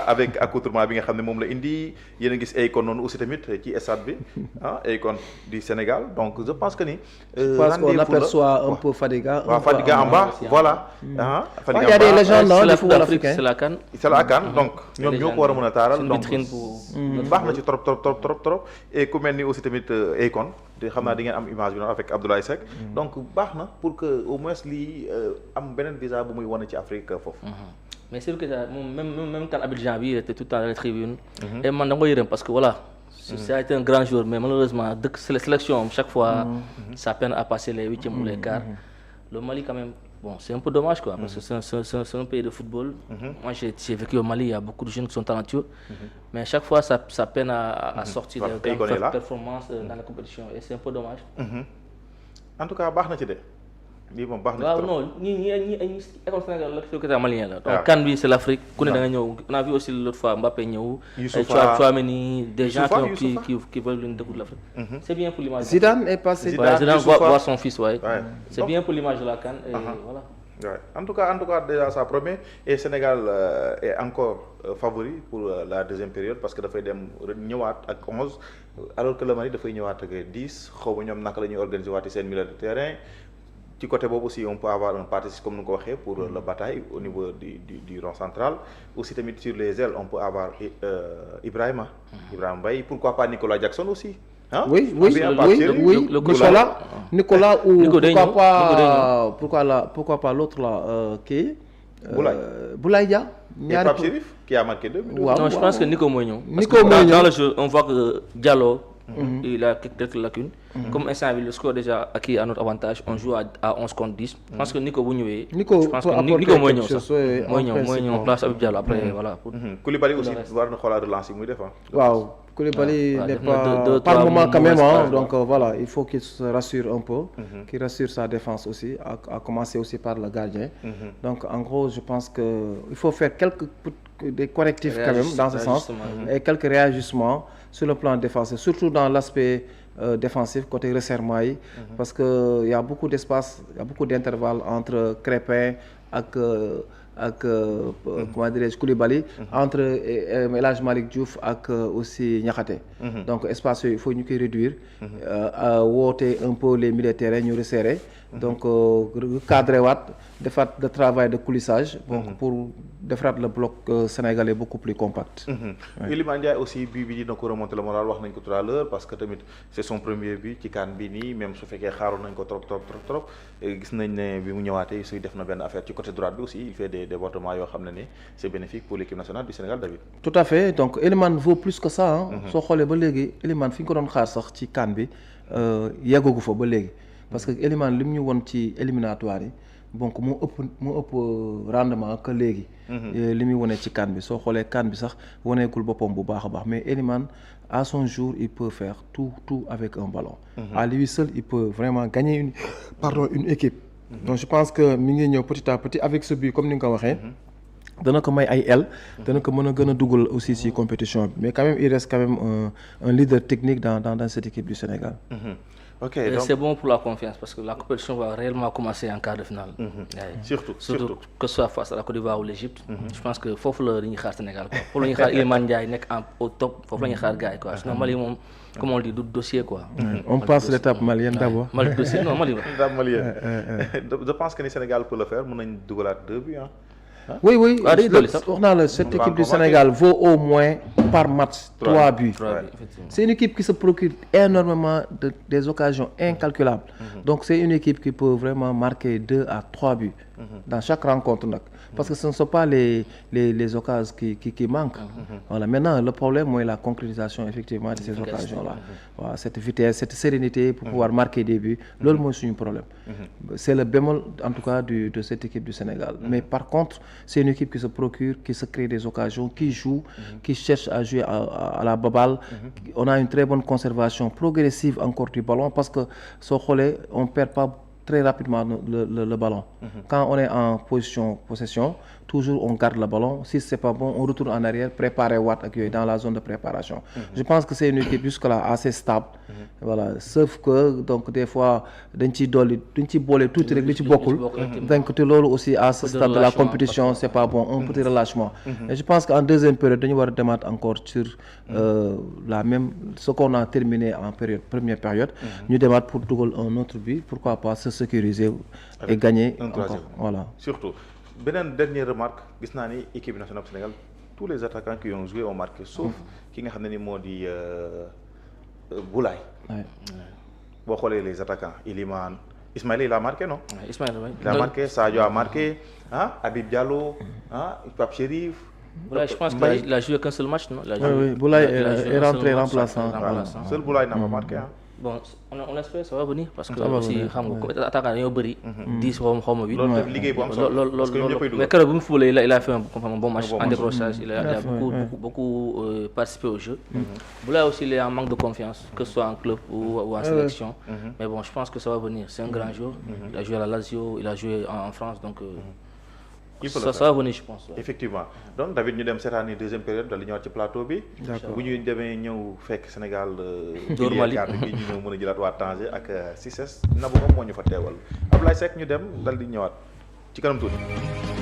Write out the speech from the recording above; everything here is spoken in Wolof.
avec accoutrement bi nga xam ne moom la indi yéen a gis Akon noonu aussi tamit ci stade bi Akon du Sénégal donc je pense que ni. je pense qu'on aperçoit un peu Fadiga. waaw Fadiga en bas voilà. Fadiga il y a des légendes du football africain. c'est la CAN. c'est la CAN donc ñoom ñoo ko war a mën a taaral donc baax na ci trop et ku mel ni aussi tamit Akon te xam naa di ngeen am image bi noonu avec Abdoulaye Seck donc baax na pour que au moins lii am beneen visa bu muy wane ci Afrique foofu. mais c'est vrai que même quand Abidjan bi il était tout le temps dans les tribunes. et man da nga ko yërëm parce que voilà. ça a été un grand joueur mais malheureusement dëkk sélection chaque fois. ça peine à passer les huitièmes ou les quarts. le Mali quand même bon c'est un peu dommage quoi parce que c'est un pays de football. moi j'ai vécu au Mali il y a beaucoup de jeunes qui sont talentueux. mais chaque fois ça peine à sortir des grandes performances dans la compétition et c'est un peu dommage. en tout cas baax na ci de. lii moom baax na waaw non ñi école Sénégal la secrétaire malien la donc CAN bi c'est l'Afrique ku ne da nga ñëw on a vu aussi l'autre fois Mbappé ñëw Tchouaméni des gens qui veulent une découverte de l'Afrique c'est bien pour l'image. Zidane est passé. Zidane voir son fils c'est bien pour l'image de la CAN et voilà. Ouais. En tout cas déjà ça promet et Sénégal est encore favori pour la deuxième période parce que dafay dem ñëwaat ak 11 alors que le Mali dafay ñëwaat ak 10 xaw ma ñoom naka la ñuy organiser waati seen milieu de terrain. ci côté boobu aussi on peut avoir un participant comme ni nga ko waxee pour la bataille au niveau du rond central aussi tamit sur les ailes on peut avoir Ibrahima Mbaye pourquoi pas Nicolas Jackson aussi oui Nicolas ou pourquoi pas l'autre là qui Boulaye Dia et Pape Chérif qui a marqué 2 buts. Non, je pense que Nico mooy ñëw. Dans le jeu on voit que Diallo il a quelques lacunes. Comme instant bi le score déjà acquis à notre avantage on joue à 11 contre 10. Je pense que Nico bu ñëwee. je pense que Nico mooy ñëw sax mooy ñëw place Habib Diallo après voilà. Koulibaly aussi war na xoolaat relance yi muy def waaw Koulibaly n'est pas par moment quand même donc voilà il faut qu'il se rassure un peu. Qu'il rassure sa défense aussi à commencer aussi par le gardien. Donc en gros je pense que il faut faire des correctifs quand même dans ce sens et quelques réajustements sur le plan défensif surtout dans l'aspect défensif côté resserrement yi parce que il y a beaucoup d'espace il y a beaucoup d'intervalles entre Crépin ak comment dirais-je Koulibaly entre El Hadji Malick Diouf ak aussi Niakhaté donc espace yooyu il faut ñu koy réduire woote un peu les milieux de terrain ñu resserrer donc recadrer waat defaat le travail de coulissage donc pour defaraat le bloc sénégalais beaucoup plus compact. Iliman Ndiaye aussi bii bi dina ko remonter le moral wax nañ ko tout à l'heure parce que tamit c'est son premier but ci CAN bi nii même su fekkee xaaroon nañ ko trop gis nañ ne bi mu ñëwaatee suy def na benn affaire ci côté droite bi aussi il fait des débordements yoo xam ne ni c'est bénéfique pour l'équipe nationale du Sénégal David. Tout à fait donc Iliman vaut plus que ça soo xoolee ba léegi Iliman fi ñu ko doon xaar sax ci CAN bi yeggagu fa ba léegi parce que Iliman li mu ñu won ci éliminatoire yi donc moo ëpp rendement que léegi li muy wane ci CAN bi soo xoolee CAN bi sax waneegul boppam bu baax a baax mais Iliman à son jour il peut faire tout avec un ballon à lui seul il peut vraiment gagner une équipe donc je pense que mi ngi ñëw petit à petit avec ce but comme ni nga ko waxee dana ko may ay aile dana ko mën a gën a dugal aussi ci compétition bi mais quand même il reste quand même un leader technique dans cette équipe du Sénégal. Ok, donc donc c'est bon pour la confiance parce que la compétition va réellement commencer en quart de finale. surtout que ce soit face à la Côte d'Ivoire ou l'Égypte. Je pense que foofu la ñuy xaar Sénégal quoi foofu la ñuy xaar Iliman Ndiaye nekk au top foofu la ñuy xaar gars yi quoi sinon Mali moom comme on dit du dossier quoi. On passe l'étape malienne d'abord. Mali dossier non Mali la. je pense que ni Sénégal peut le faire mën nañ dugalaat 2 buts Oui, wax naa la cette équipe du Sénégal vaut au moins par match 3 buts. C'est une équipe qui se procure énormément des occasions incalculables. Donc c'est une équipe qui peut vraiment marquer 2 à 3 buts dans chaque rencontre nag parce que ce ne sont pas les occasions qui manquent. Voilà, maintenant le problème mooy la concrétisation effectivement de ces occasions-là. Voilà, cette vitesse, cette sérénité pour pouvoir marquer des buts, loolu mooy suñu problème. C'est le bémol en tout cas de cette équipe du Sénégal. Mais par contre c'est une équipe qui se procure, qui se crée des occasions, qui joue, qui cherche à jouer à la baballe. On a une très bonne conservation progressive encore du ballon parce que soo xoolee on perd pas très rapidement le ballon. Quand on est en position possession, toujours on garde le ballon. Si c'est pas bon, on retourne en arrière, préparer Watt ak dans la zone de préparation. Je pense que c'est une équipe jusque-là assez stable. Voilà, sauf que donc des fois dañ ciy boole tuuti rek li ci bokkul. Donc te loolu aussi à ce stade de la compétition c'est pas bon, un petit relâchement. Et je pense qu'en deuxième période dañu war a demaat encore sur la même ce qu'on a terminé en première période. Ñu demaat pour dugal un autre but, pourquoi pas se sécuriser et gagner encore. Voilà. Surtout. Beneen dernière remarque gis naa ni équipe nationale du Sénégal tous les attaquants qui ont joué ont marqué sauf ki nga xam ne ni moo di Boulaye. boo xoolee les attaquants Iliman Ismaïla il a marqué non. Ismaïla oui. Il a marqué, Sadio a marqué, Habib Diallo, Pape Chérif. Boulaye, je pense qu'il a joué qu'un seul match, non? Oui, Boulaye est rentré remplaçant. Seul Boulaye n'a pas marqué. Bon, on espère ça va venir parce que aussi xam nga comme attaquant dañoo bëri 10 xaw ma 8. loolu liggéey bu am solo parce que ñoom ñëppay dugal. Mais keroog bu mu fubalee il a fait un bon match en décrochage, il a beaucoup participé au jeu. Boulaye aussi il est en manque de confiance, que ce soit en club ou en sélection. Mais bon, je pense que ça va venir, c'est un grand joueur. Il a joué à la Lazio, il a joué en France, donc ça va venir je pense. Effectivement donc David ñu dem cette année deuxième période dal di ñëwaat ci plateau bi. bu ñu demee ñëw fekk Sénégal. Dóor Mali bi ñu ñëw mën a jëlaat waa Tanger ak Cissés Nabou moom moo ñu fa teewal Ablaye Seck ñu dem dal di ñëwaat ci kanam tuuti.